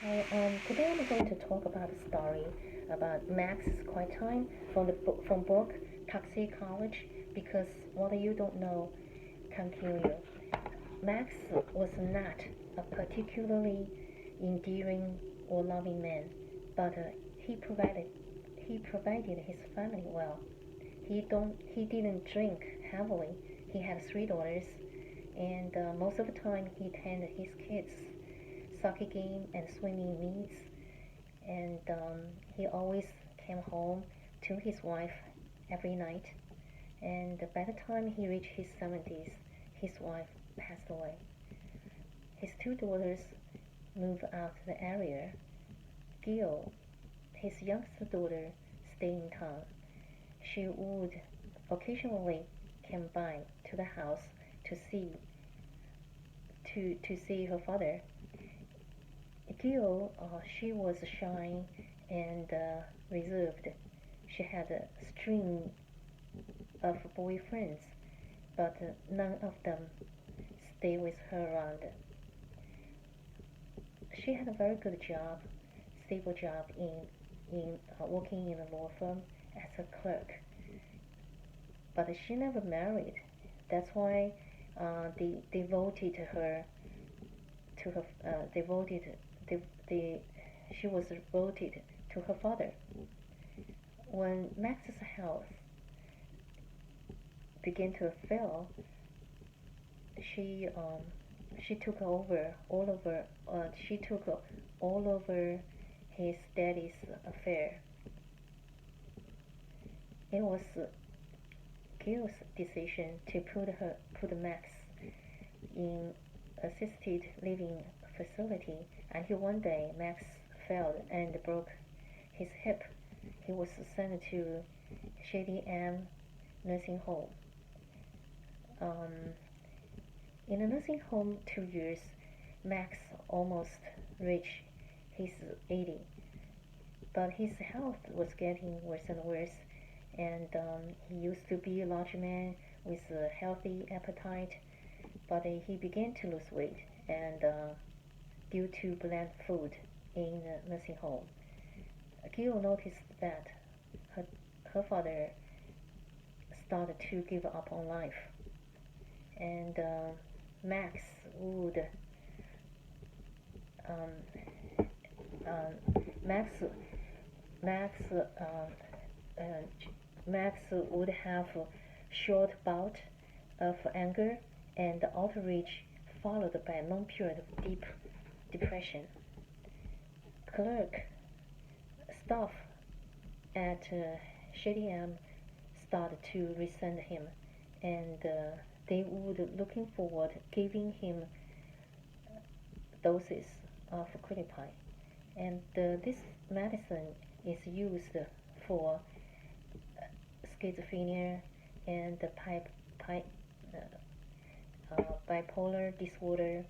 Today I'm going to talk about a story about Max's quiet time from the book Toxicology because what you don't know can kill you. Max was not a particularly endearing or loving man, but he provided he provided his family well. He didn't drink heavily. He had three daughters, and most of the time he attended his kids' soccer game and swimming meets, and he always came home to his wife every night. And by the time he reached his 70s, his wife passed away. His two daughters moved out to the area. Gil, his youngest daughter, stayed in town. She would occasionally come by to the house to see her father. Gil, she was shy and reserved. She had a string of boyfriends, but none of them stayed with her around. She had a very good job, stable job in working in a law firm as a clerk, but she never married. That's why they devoted her to her. Devoted. They, she was devoted to her father. When Max's health began to fail, she um, she took over all over. She took all over his daddy's affair. It was Gil's decision to put Max in assisted living facility until one day Max fell and broke his hip. He was sent to Shady M nursing home. Um, in the nursing home 2 years, Max almost reached his 80, but his health was getting worse and worse, and he used to be a large man with a healthy appetite, but he began to lose weight, and due to bland food in the nursing home. Gil noticed that her, her father started to give up on life, and Max would um, Max Max uh, Max would have a short bout of anger and outrage followed by a long period of deep depression. Clerk staff at Shady M started to resent him, and they would looking forward giving him doses of quinine, and this medicine is used for schizophrenia and bipolar disorder.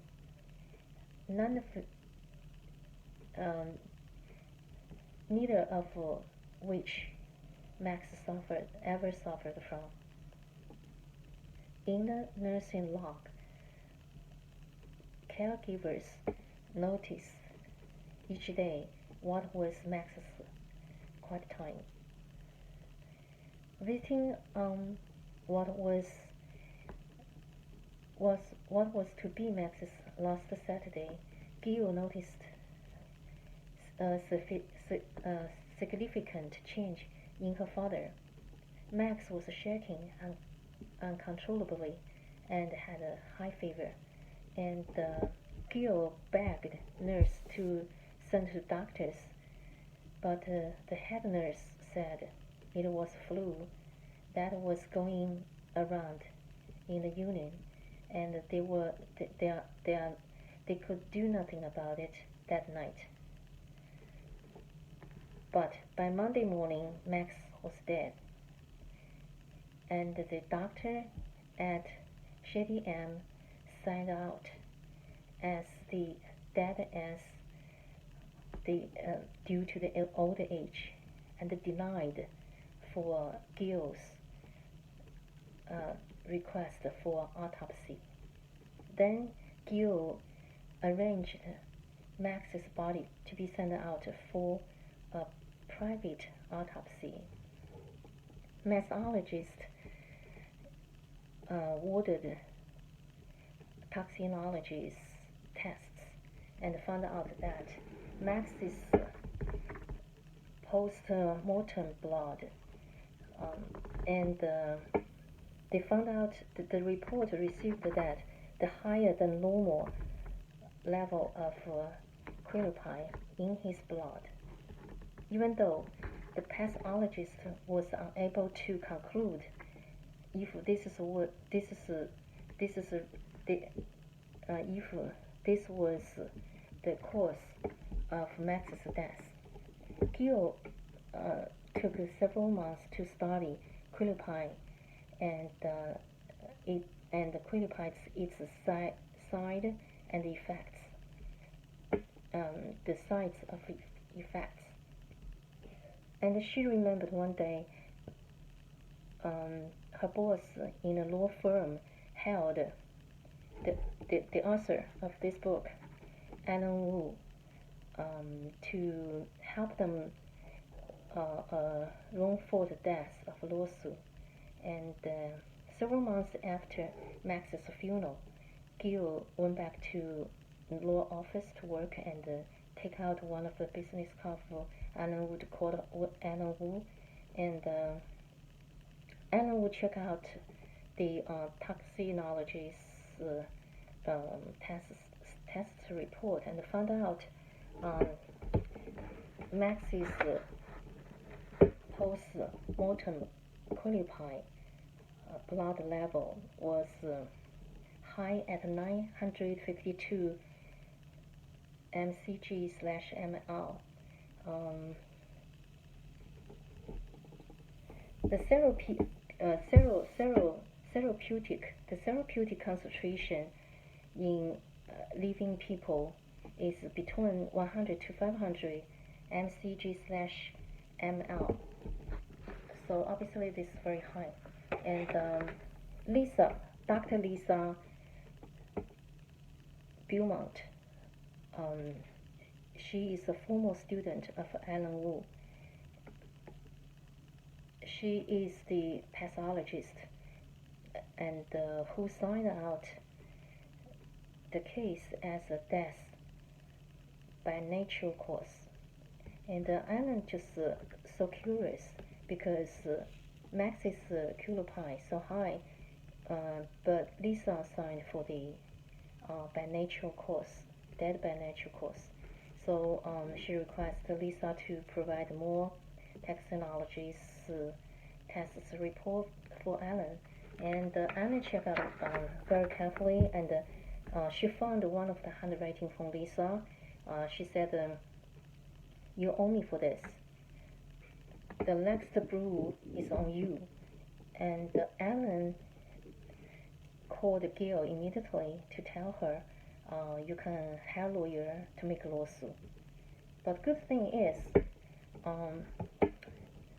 None of um, neither of which Max ever suffered from. In the nursing log, caregivers noticed each day what was Max's quiet time. Visiting what was was what was to be Max's last Saturday, Gil noticed a significant change in her father. Max was shaking uncontrollably and had a high fever, and Gil begged nurse to send to doctors, but the head nurse said it was flu that was going around in the union, and they could do nothing about it that night. But by Monday morning, Max was dead, and the doctor at Shady M signed out as the dead as the due to the old age, and denied for Gil's uh, request for autopsy. Then Gil arranged Max's body to be sent out for a private autopsy. Maxologist ordered toxicology tests and found out that Max's post-mortem blood, and they found out that the report received that the higher than normal level of quinolpine in his blood, even though the pathologist was unable to conclude if this was the cause of Max's death. Gill took several months to study quinolpine and quinolpine, its side and effects, the sides of effects. And she remembered one day her boss in a law firm held the author of this book, Alan Wu, to help them wrongful death of a lawsuit. And several months after Max's funeral, Gill went back to the law office to work and take out one of the business cards for Alan Wu, called Alan Wu, and Alan would check out the toxicologist's test report and found out Max's post-mortem quinolpine blood level was high at 952 mcg/ml. The therapeutic concentration in living people is between 100 to 500 mcg/ml. So obviously this is very high. And Dr. Lisa Beaumont, she is a former student of Alan Wu. She is the pathologist and who signed out the case as a death by natural cause. And Alan just so curious because Max's quinolpine is so high, but Lisa signed for the by natural cause, dead by natural cause. So she requests Lisa to provide more toxicology tests report for Alan. And Alan checked out very carefully, and she found one of the handwriting from Lisa. She said, "You owe me for this. The next brew is on you." And Alan called Gill immediately to tell her, "You can hire a lawyer to make a lawsuit." But good thing is,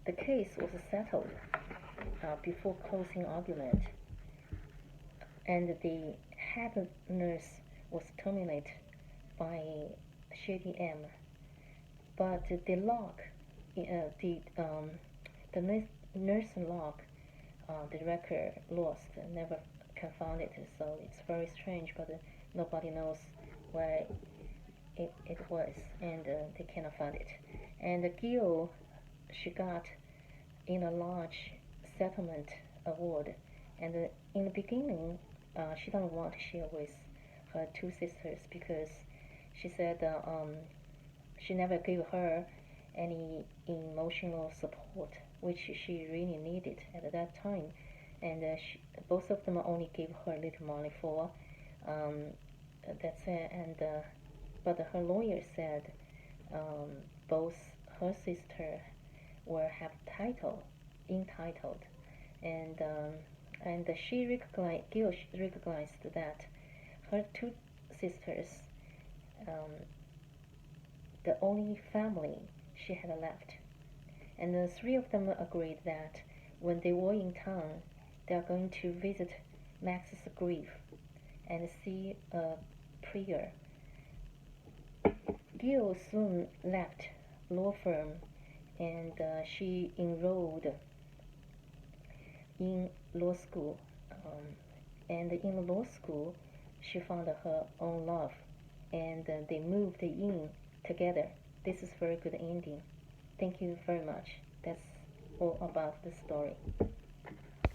the case was settled before closing argument, and the head nurse was terminated by Shady M. But the log, the nurse log, the record lost, never can find it. So it's very strange, but nobody knows where it was, and they cannot find it. And Gill, she got in a large settlement award, and in the beginning she didn't want to share with her two sisters because she said she never gave her any emotional support, which she really needed at that time, and both of them only gave her a little money for that's it. And but her lawyer said both her sister were entitled, and she recognized that her two sisters, the only family she had left, and the three of them agreed that when they were in town, they are going to visit Max's grave and see a prayer. Gil soon left law firm and she enrolled in law school. And in law school, she found her own love, and they moved in together. This is very good ending. Thank you very much. That's all about the story.